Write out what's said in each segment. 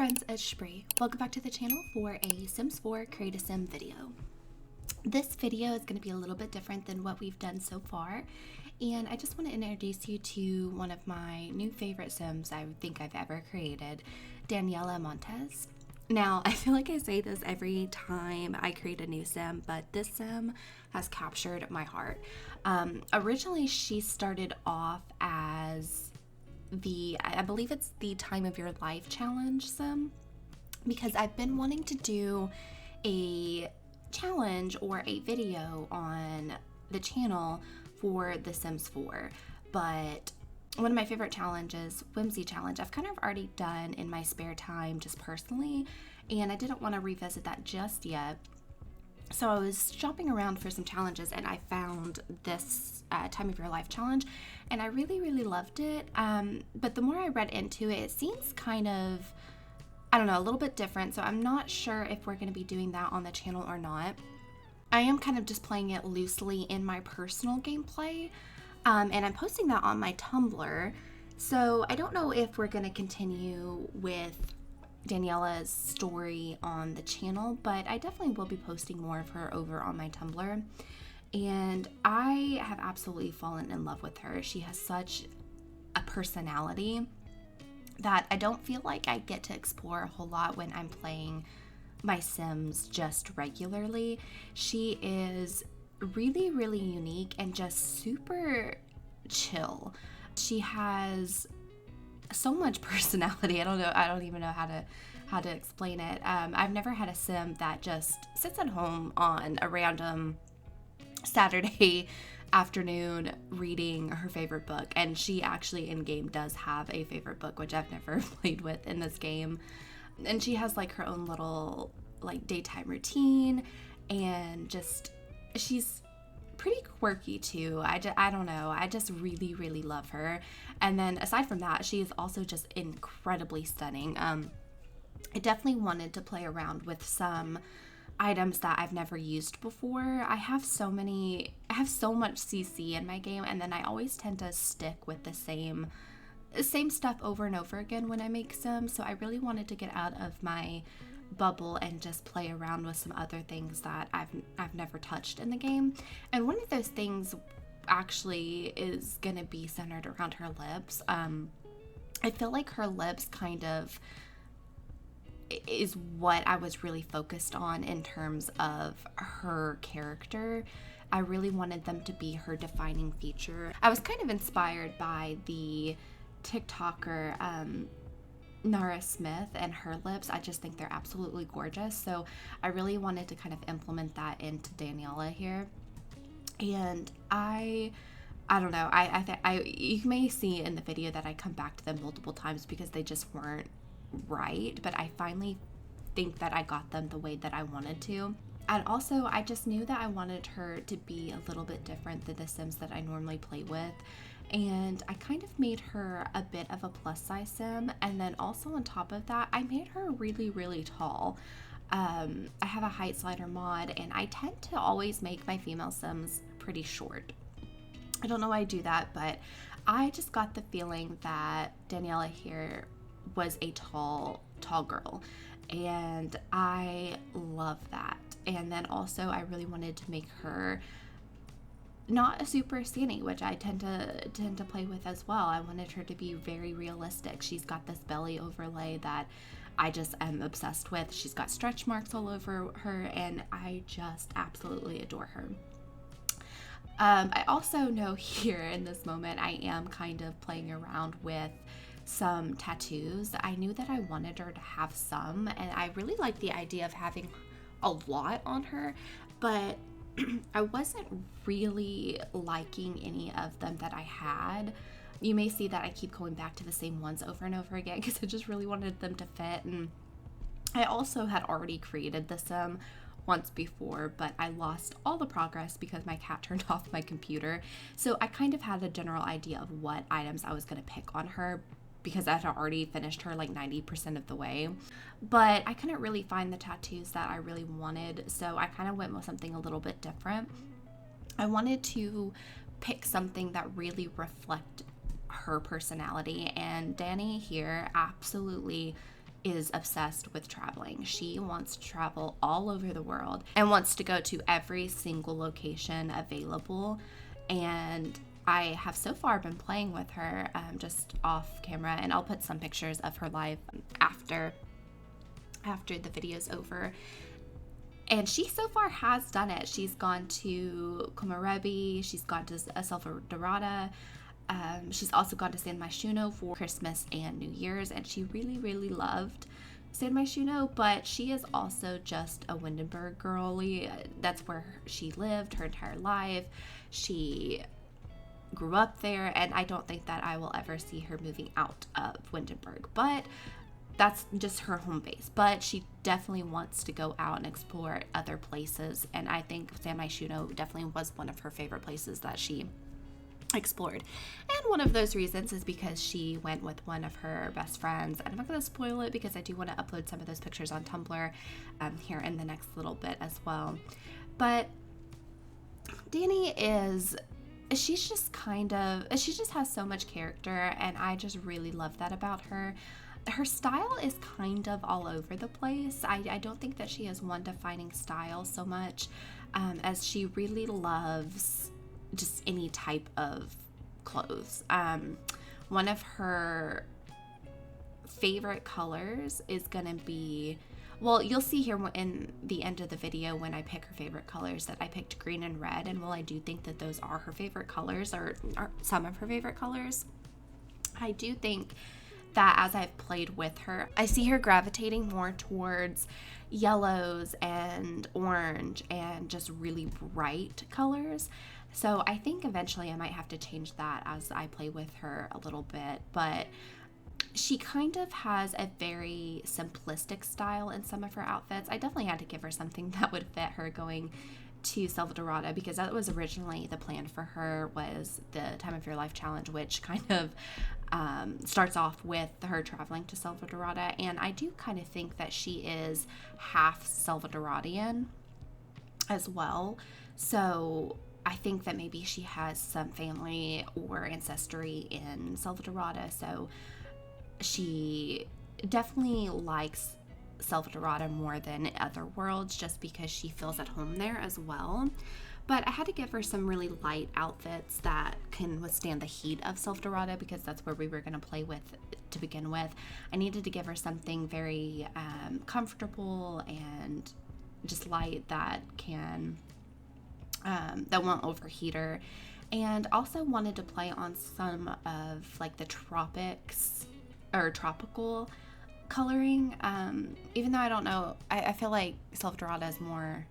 friends, it's Shbrixx. Welcome back to the channel for a Sims 4 Create a Sim video. This video is going to be a little bit different than what we've done so far, and I just want to introduce you to one of my new favorite Sims I think I've ever created, Daniela Montes. Now, I feel like I say this every time I create a new Sim, but this Sim has captured my heart. Originally, she started off as I believe it's the Time of Your Life challenge Sim, because I've been wanting to do a challenge or a video on the channel for The Sims 4, but one of my favorite challenges, Whimsy Challenge, I've kind of already done in my spare time just personally, and I didn't want to revisit that just yet. So I was shopping around for some challenges and I found this Time of Your Life challenge, and I really loved it. But the more I read into it, it seems kind of, I don't know, a little bit different. So I'm not sure if we're going to be doing that on the channel or not. I am kind of just playing it loosely in my personal gameplay. And I'm posting that on my Tumblr. So I don't know if we're going to continue with Daniela's story on the channel, but I definitely will be posting more of her over on my Tumblr. And I have absolutely fallen in love with her. She has such a personality that I don't feel like I get to explore a whole lot when I'm playing my Sims just regularly. She is really unique and just super chill. She has so much personality. I don't even know how to explain it. I've never had a Sim that just sits at home on a random Saturday afternoon reading her favorite book, and she actually in game does have a favorite book, which I've never played with in this game. And she has like her own little like daytime routine, and just she's pretty quirky too. I don't know. I just really love her. And then aside from that, she is also just incredibly stunning. I definitely wanted to play around with some items that I've never used before. I have so much CC in my game, and then I always tend to stick with the same stuff over and over again when I make Sims. So I really wanted to get out of my bubble and just play around with some other things that I've never touched in the game. And one of those things actually is gonna be centered around her lips. I feel like her lips kind of is what I was really focused on in terms of her character. I really wanted them to be her defining feature. I was kind of inspired by the TikToker Nara Smith and her lips. I just think they're absolutely gorgeous. So I really wanted to kind of implement that into Daniela here. And I don't know. You may see in the video that I come back to them multiple times because they just weren't right. But I finally think that I got them the way that I wanted to. And also, I just knew that I wanted her to be a little bit different than the Sims that I normally play with. And I kind of made her a bit of a plus size Sim, and then also on top of that, I made her really tall. I have a height slider mod, and I tend to always make my female Sims pretty short. I don't know why I do that, but I just got the feeling that Daniela here was a tall girl, and I love that. And then also I really wanted to make her not a super skinny, which I tend to play with as well. I wanted her to be very realistic. She's got this belly overlay that I just am obsessed with. She's got stretch marks all over her, and I just absolutely adore her. I also know here in this moment I am kind of playing around with some tattoos. I knew that I wanted her to have some, and I really like the idea of having a lot on her, but I wasn't really liking any of them that I had. You may see that I keep going back to the same ones over and over again because I just really wanted them to fit. And I also had already created the Sim once before, but I lost all the progress because my cat turned off my computer. So I kind of had a general idea of what items I was going to pick on her because I had already finished her like 90% of the way. But I couldn't really find the tattoos that I really wanted, so I kind of went with something a little bit different. I wanted to pick something that really reflected her personality, and Dani here absolutely is obsessed with traveling. She wants to travel all over the world and wants to go to every single location available. And I have so far been playing with her just off camera, and I'll put some pictures of her live after the video's over. And she so far has done it. She's gone to Komorebi, she's gone to Selvadorada, she's also gone to San Myshuno for Christmas and New Year's, and she really, really loved San Myshuno, but she is also just a Windenburg girly. That's where she lived her entire life. She grew up there, and I don't think that I will ever see her moving out of Windenburg, but that's just her home base. But she definitely wants to go out and explore other places, and I think San Myshuno definitely was one of her favorite places that she explored. And one of those reasons is because she went with one of her best friends, and I'm not going to spoil it because I do want to upload some of those pictures on Tumblr here in the next little bit as well. But Dani she just has so much character, and I just really love that about her. Her style is kind of all over the place. I don't think that she has one defining style so much as she really loves just any type of clothes. One of her favorite colors is gonna be, well, you'll see here in the end of the video when I pick her favorite colors that I picked green and red, and while I do think that those are her favorite colors, or some of her favorite colors, I do think that as I've played with her, I see her gravitating more towards yellows and orange and just really bright colors. So I think eventually I might have to change that as I play with her a little bit, but she kind of has a very simplistic style in some of her outfits. I definitely had to give her something that would fit her going to Selvadorada, because that was originally the plan for her, was the Time of Your Life challenge, which kind of starts off with her traveling to Selvadorada. And I do kind of think that she is half Selvadoradian as well. So I think that maybe she has some family or ancestry in Selvadorada. So she definitely likes Selvadorada more than other worlds, just because she feels at home there as well. But I had to give her some really light outfits that can withstand the heat of Selvadorada, because that's where we were going to play with to begin with. I needed to give her something very comfortable and just light that can that won't overheat her, and also wanted to play on some of like the tropics or tropical coloring, even though I don't know, I feel like Selvadorada is more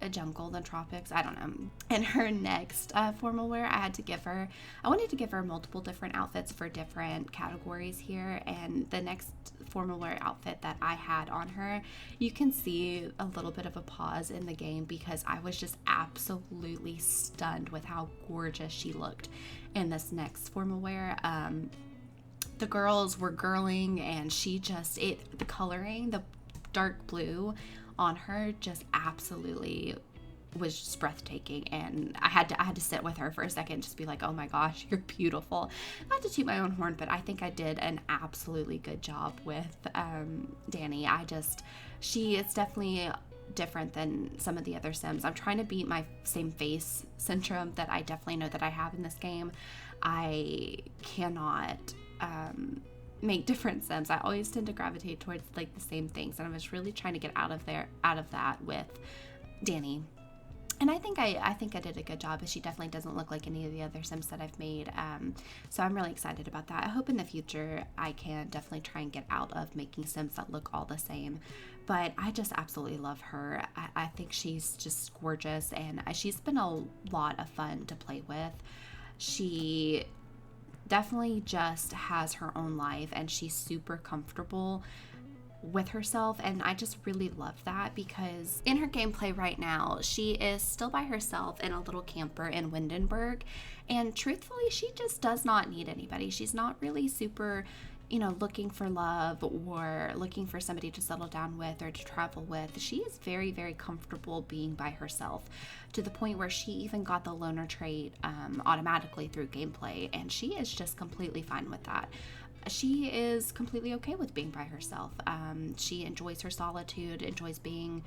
a jungle than tropics. I don't know. And her next formal wear, I wanted to give her multiple different outfits for different categories here, and the next formal wear outfit that I had on her, you can see a little bit of a pause in the game because I was just absolutely stunned with how gorgeous she looked in this next formal wear. The girls were girling, and the coloring, the dark blue on her just absolutely was just breathtaking, and I had to sit with her for a second, just be like, oh my gosh, you're beautiful. Not to toot my own horn, but I think I did an absolutely good job with Dani. She is definitely different than some of the other Sims. I'm trying to beat my same face syndrome that I definitely know that I have in this game. I cannot make different Sims. I always tend to gravitate towards like the same things, and I was really trying to get out of that with Dani. And I think I did a good job, but she definitely doesn't look like any of the other Sims that I've made. So I'm really excited about that. I hope in the future I can definitely try and get out of making Sims that look all the same. But I just absolutely love her. I think she's just gorgeous, and she's been a lot of fun to play with. She definitely just has her own life, and she's super comfortable with herself, and I just really love that, because in her gameplay right now she is still by herself in a little camper in Windenburg, and truthfully she just does not need anybody. She's not really super looking for love or looking for somebody to settle down with or to travel with. She is very, very comfortable being by herself, to the point where she even got the loner trait automatically through gameplay, and she is just completely fine with that. she is completely okay with being by herself. She enjoys her solitude, enjoys being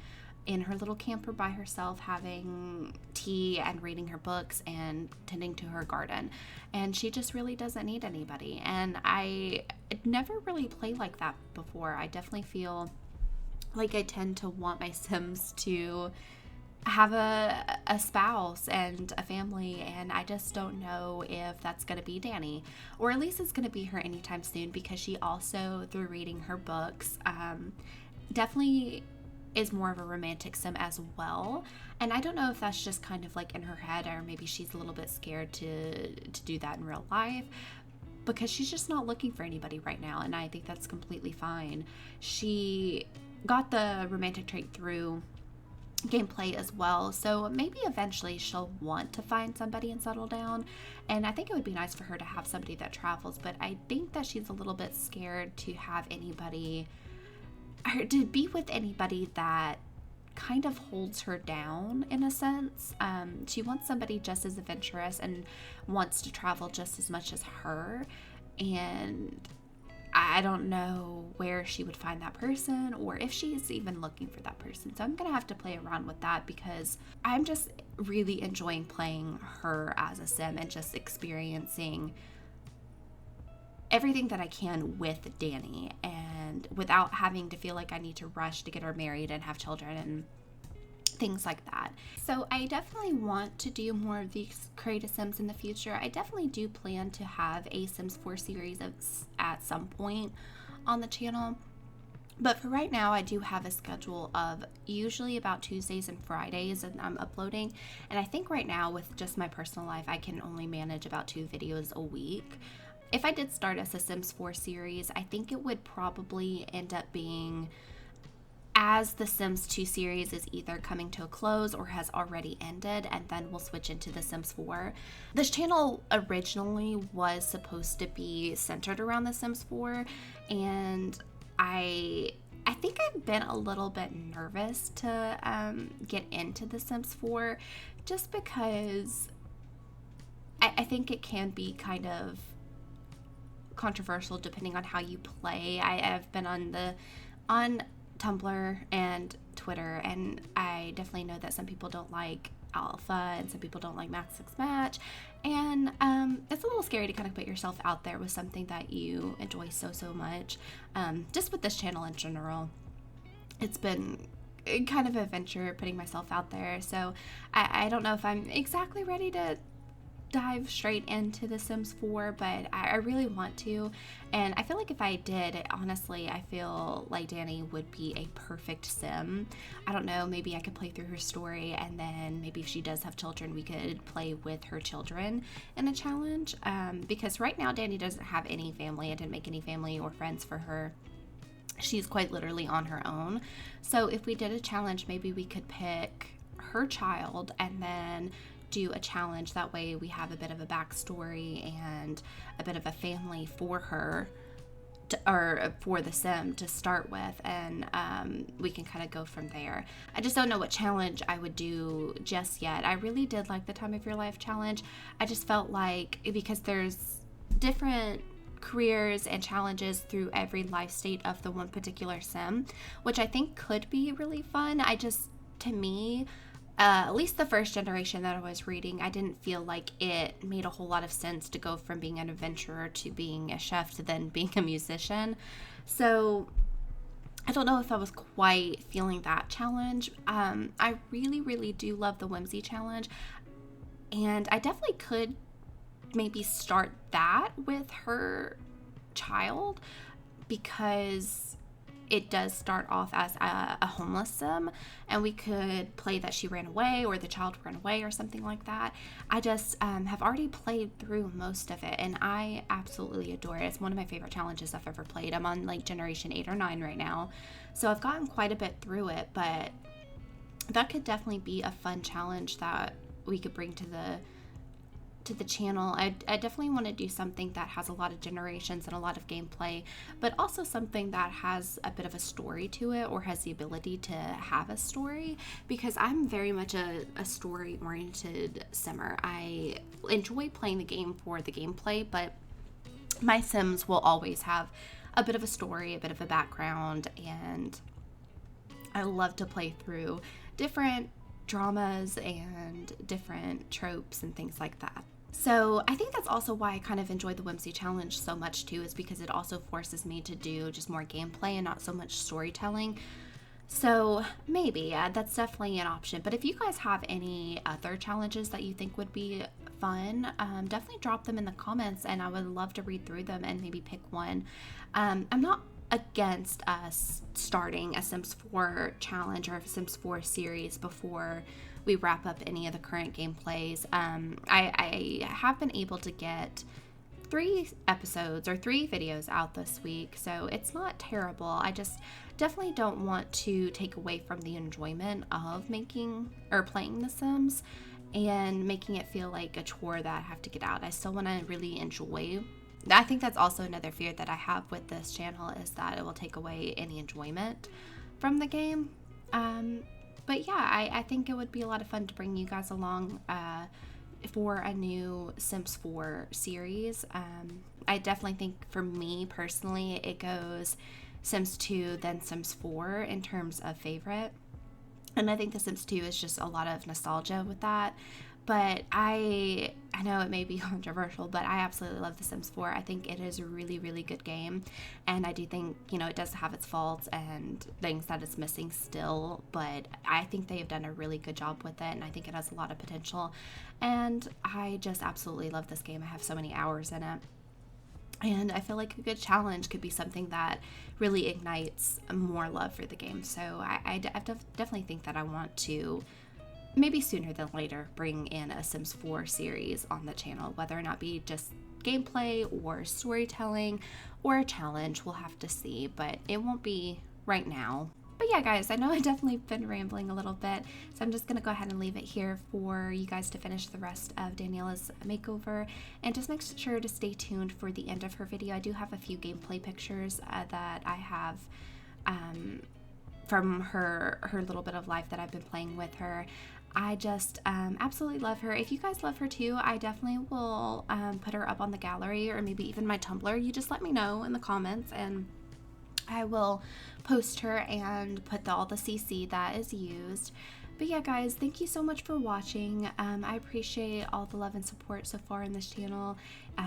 in her little camper by herself, having tea and reading her books and tending to her garden. And she just really doesn't need anybody. And I never really played like that before. I definitely feel like I tend to want my Sims to have a spouse and a family, and I just don't know if that's going to be Dani, or at least it's going to be her anytime soon, because she also, through reading her books, definitely is more of a romantic sim as well. And I don't know if that's just kind of like in her head, or maybe she's a little bit scared to do that in real life, because she's just not looking for anybody right now, and I think that's completely fine. She got the romantic trait through gameplay as well, so maybe eventually she'll want to find somebody and settle down, and I think it would be nice for her to have somebody that travels, but I think that she's a little bit scared to have anybody, or to be with anybody that kind of holds her down in a sense. She wants somebody just as adventurous and wants to travel just as much as her, and I don't know where she would find that person, or if she's even looking for that person. So I'm going to have to play around with that, because I'm just really enjoying playing her as a sim and just experiencing everything that I can with Dani, and without having to feel like I need to rush to get her married and have children and things like that. So I definitely want to do more of these create a Sims in the future. I definitely do plan to have a Sims 4 series at some point on the channel. But for right now, I do have a schedule of usually about Tuesdays and Fridays and I'm uploading. And I think right now, with just my personal life, I can only manage about 2 videos a week. If I did start as a Sims 4 series, I think it would probably end up being as the Sims 2 series is either coming to a close or has already ended, and then we'll switch into the Sims 4. This channel originally was supposed to be centered around the Sims 4, and I think I've been a little bit nervous to get into the Sims 4, just because I think it can be kind of controversial depending on how you play. I've been on Tumblr and Twitter, and I definitely know that some people don't like alpha and some people don't like max 6 match, and it's a little scary to kind of put yourself out there with something that you enjoy so much. Just with this channel in general, it's been kind of an adventure putting myself out there, so I don't know if I'm exactly ready to dive straight into The Sims 4, but I really want to, and I feel like if I did, honestly, I feel like Dani would be a perfect sim. I don't know, maybe I could play through her story, and then maybe if she does have children, we could play with her children in a challenge, because right now Dani doesn't have any family. I didn't make any family or friends for her. She's quite literally on her own. So if we did a challenge, maybe we could pick her child and then do a challenge. That way we have a bit of a backstory and a bit of a family for her or for the sim to start with, and we can kind of go from there. I just don't know what challenge I would do just yet. I really did like the Time of Your Life challenge. I just felt like, because there's different careers and challenges through every life state of the one particular sim, which I think could be really fun. To me, at least the first generation that I was reading, I didn't feel like it made a whole lot of sense to go from being an adventurer to being a chef to then being a musician. So I don't know if I was quite feeling that challenge. I really do love the Whimsy challenge, and I definitely could maybe start that with her child, because it does start off as a homeless sim, and we could play that she ran away or the child ran away or something like that. I just have already played through most of it, and I absolutely adore it. It's one of my favorite challenges I've ever played. I'm on like generation 8 or 9 right now, so I've gotten quite a bit through it, but that could definitely be a fun challenge that we could bring to the channel. I definitely want to do something that has a lot of generations and a lot of gameplay, but also something that has a bit of a story to it, or has the ability to have a story, because I'm very much a story-oriented simmer. I enjoy playing the game for the gameplay, but my Sims will always have a bit of a story, a bit of a background, and I love to play through different dramas and different tropes and things like that. So I think that's also why I kind of enjoy the Whimsy Challenge so much too, is because it also forces me to do just more gameplay and not so much storytelling. So maybe, yeah, that's definitely an option. But if you guys have any other challenges that you think would be fun, definitely drop them in the comments, and I would love to read through them and maybe pick one. I'm not against us starting a Sims 4 challenge or a Sims 4 series before we wrap up any of the current gameplays. I have been able to get 3 episodes or 3 videos out this week, so it's not terrible. I just definitely don't want to take away from the enjoyment of making or playing The Sims and making it feel like a chore that I have to get out. I still want to really enjoy. I think that's also another fear that I have with this channel, is that it will take away any enjoyment from the game. But yeah, I think it would be a lot of fun to bring you guys along for a new Sims 4 series. I definitely think for me personally, it goes Sims 2, then Sims 4 in terms of favorite. And I think The Sims 2 is just a lot of nostalgia with that. But I know it may be controversial, but I absolutely love The Sims 4. I think it is a really, really good game. And I do think, it does have its faults and things that it's missing still. But I think they have done a really good job with it. And I think it has a lot of potential. And I just absolutely love this game. I have so many hours in it. And I feel like a good challenge could be something that really ignites more love for the game. So I definitely think that I want to, maybe sooner than later, bring in a Sims 4 series on the channel, whether or not be just gameplay or storytelling or a challenge. We'll have to see, but it won't be right now. But yeah, guys, I know I've definitely been rambling a little bit, so I'm just going to go ahead and leave it here for you guys to finish the rest of Daniela's makeover, and just make sure to stay tuned for the end of her video. I do have a few gameplay pictures that I have from her little bit of life that I've been playing with her. I just absolutely love her. If you guys love her too, I definitely will put her up on the gallery, or maybe even my Tumblr. You just let me know in the comments, and I will post her and put all the CC that is used. But yeah, guys, thank you so much for watching. I appreciate all the love and support so far in this channel.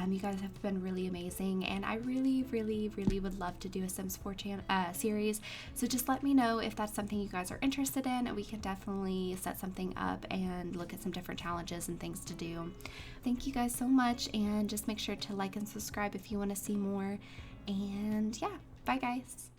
You guys have been really amazing, and I really, really, really would love to do a Sims 4 series. So just let me know if that's something you guys are interested in, and we can definitely set something up and look at some different challenges and things to do. Thank you guys so much, and just make sure to like and subscribe if you want to see more. And yeah, bye guys.